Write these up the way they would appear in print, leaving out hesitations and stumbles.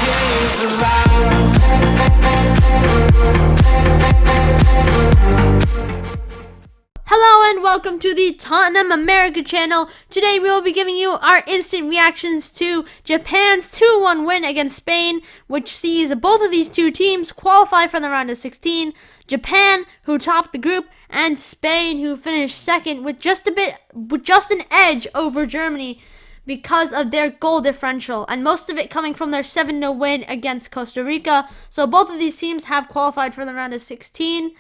days around. Hello and welcome to the Tottenham America channel. Today we will be giving you our instant reactions to Japan's 2-1 win against Spain, which sees both of these two teams qualify for the round of 16. Japan, who topped the group, and Spain, who finished second with just an edge over Germany because of their goal differential, and most of it coming from their 7-0 win against Costa Rica. So both of these teams have qualified for the round of 16.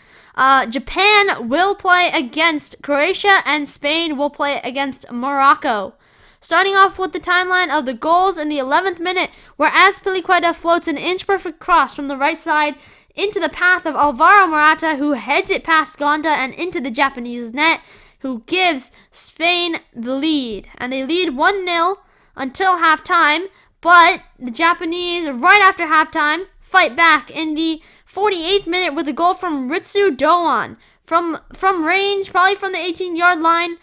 Japan will play against Croatia, and Spain will play against Morocco. Starting off with the timeline of the goals in the 11th minute, where Azpilicueta floats an inch-perfect cross from the right side into the path of Alvaro Morata, who heads it past Gonda and into the Japanese net, who gives Spain the lead. And they lead 1-0 until halftime, but the Japanese, right after halftime, fight back in the 48th minute with a goal from Ritsu Doan. From range, probably from the 18-yard line,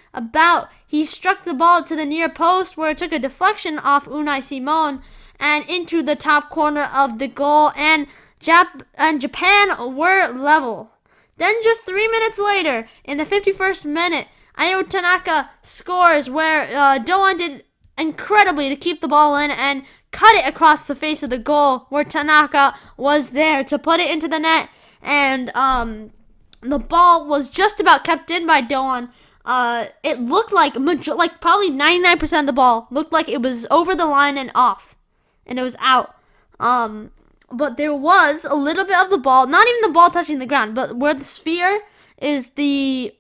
he struck the ball to the near post, where it took a deflection off Unai Simon and into the top corner of the goal, and Japan were level. Then just 3 minutes later, in the 51st minute, Ayo Tanaka scores, where Doan did incredibly to keep the ball in and cut it across the face of the goal, where Tanaka was there to put it into the net, and the ball was just about kept in by Doan. It looked like probably 99% of the ball looked like it was over the line and off, and it was out. But there was a little bit of the ball, not even the ball touching the ground, but where the sphere is the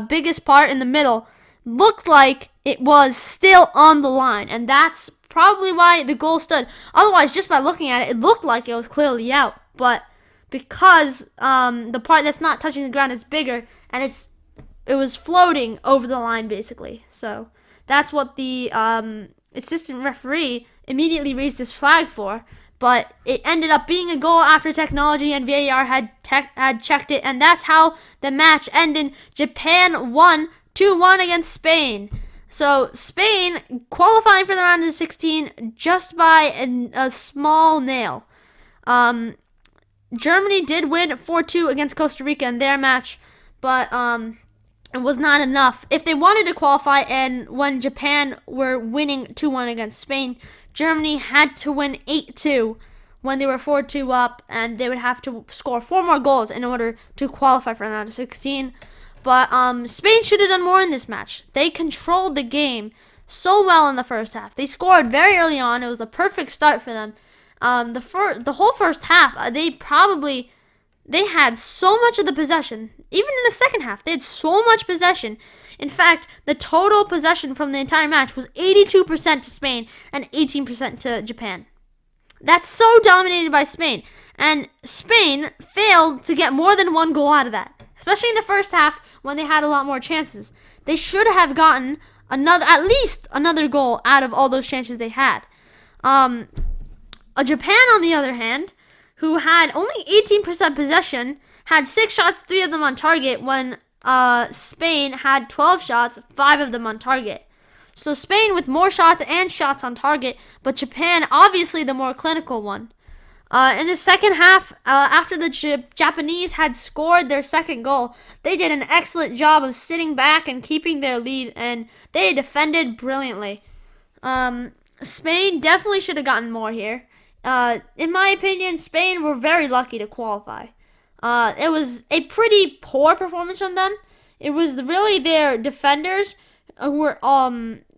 biggest part in the middle, looked like it was still on the line, and that's probably why the goal stood. Otherwise, just by looking at it, it looked like it was clearly out. But because the part that's not touching the ground is bigger, and it was floating over the line, basically. So that's what the assistant referee immediately raised his flag for. But it ended up being a goal after technology, and VAR had checked it, and that's how the match ended. Japan won 2-1 against Spain. So Spain qualifying for the round of 16 just by a small nail. Germany did win 4-2 against Costa Rica in their match, but it was not enough. If they wanted to qualify, and when Japan were winning 2-1 against Spain, Germany had to win 8-2 when they were 4-2 up, and they would have to score 4 more goals in order to qualify for the round of 16. But Spain should have done more in this match. They controlled the game so well in the first half. They scored very early on. It was the perfect start for them. The whole first half, they had so much of the possession. Even in the second half, they had so much possession. In fact, the total possession from the entire match was 82% to Spain and 18% to Japan. That's so dominated by Spain. And Spain failed to get more than one goal out of that, especially in the first half when they had a lot more chances. They should have gotten at least another goal out of all those chances they had. Japan, on the other hand, who had only 18% possession, had 6 shots, 3 of them on target, when Spain had 12 shots, 5 of them on target. So Spain with more shots and shots on target, but Japan obviously the more clinical one. In the second half, after the Japanese had scored their second goal, they did an excellent job of sitting back and keeping their lead, and they defended brilliantly. Spain definitely should have gotten more here. In my opinion, Spain were very lucky to qualify. It was a pretty poor performance from them. It was really their defenders who were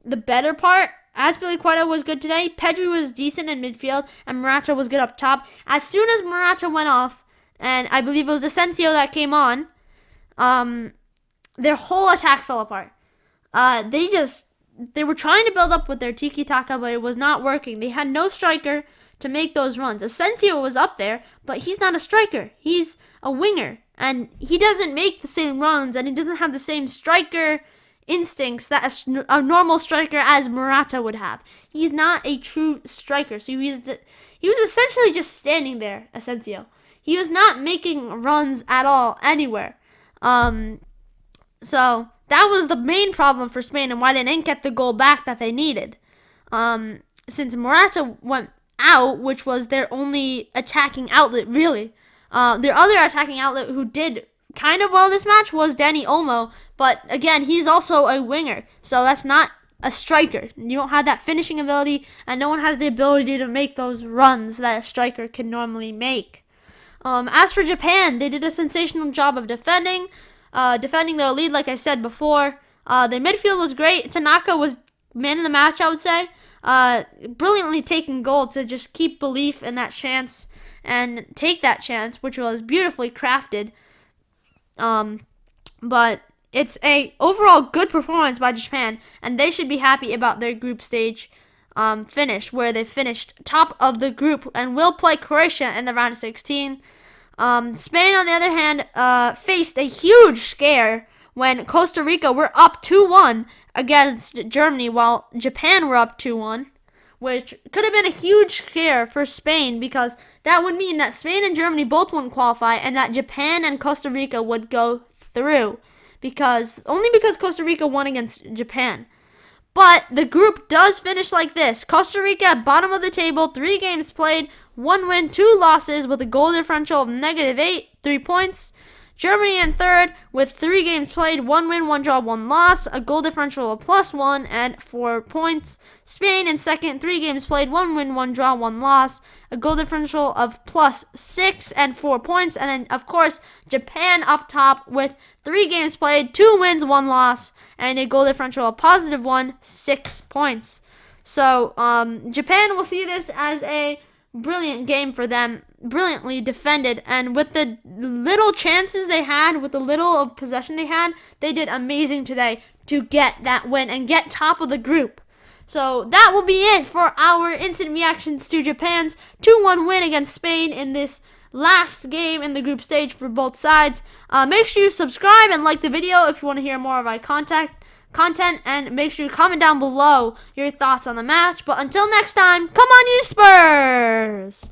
the better part. Azpilicueta was good today. Pedri was decent in midfield, and Morata was good up top. As soon as Morata went off, and I believe it was Asensio that came on, their whole attack fell apart. They were trying to build up with their tiki-taka, but it was not working. They had no striker to make those runs. Asensio was up there, but he's not a striker. He's a winger, and he doesn't make the same runs, and he doesn't have the same striker instincts that a normal striker as Morata would have. He's not a true striker, so he was essentially just standing there, Asensio. He was not making runs at all anywhere. So that was the main problem for Spain and why they didn't get the goal back that they needed. Since Morata went out, which was their only attacking outlet, really. Their other attacking outlet who did kind of well this match was Danny Olmo, but again, he's also a winger, so that's not a striker. You don't have that finishing ability, and no one has the ability to make those runs that a striker can normally make. As for Japan, they did a sensational job of defending their lead, like I said before. Their midfield was great. Tanaka was man of the match, I would say. Brilliantly taking goal to just keep belief in that chance and take that chance, which was beautifully crafted. But it's a overall good performance by Japan, and they should be happy about their group stage finish, where they finished top of the group and will play Croatia in the round of 16. Spain, on the other hand, faced a huge scare when Costa Rica were up 2-1 against Germany, while Japan were up 2-1, which could have been a huge scare for Spain, because that would mean that Spain and Germany both wouldn't qualify, and that Japan and Costa Rica would go through, only because Costa Rica won against Japan. But the group does finish like this. Costa Rica, bottom of the table, 3 games played, 1 win, 2 losses, with a goal differential of -8, 3 points. Germany in third with 3 games played, 1 win, 1 draw, 1 loss, a goal differential of +1 and 4 points. Spain in second, 3 games played, 1 win, 1 draw, 1 loss, a goal differential of +6 and 4 points. And then, of course, Japan up top with 3 games played, 2 wins, 1 loss, and a goal differential of +1, 6 points. So Japan will see this as a brilliant game for them, brilliantly defended, and with the little chances they had, with the little of possession they had, they did amazing today to get that win and get top of the group. So that will be it for our instant reactions to Japan's 2-1 win against Spain in this last game in the group stage for both sides. Make sure you subscribe and like the video if you want to hear more of our content, and make sure you comment down below your thoughts on the match. But until next time, come on you Spurs!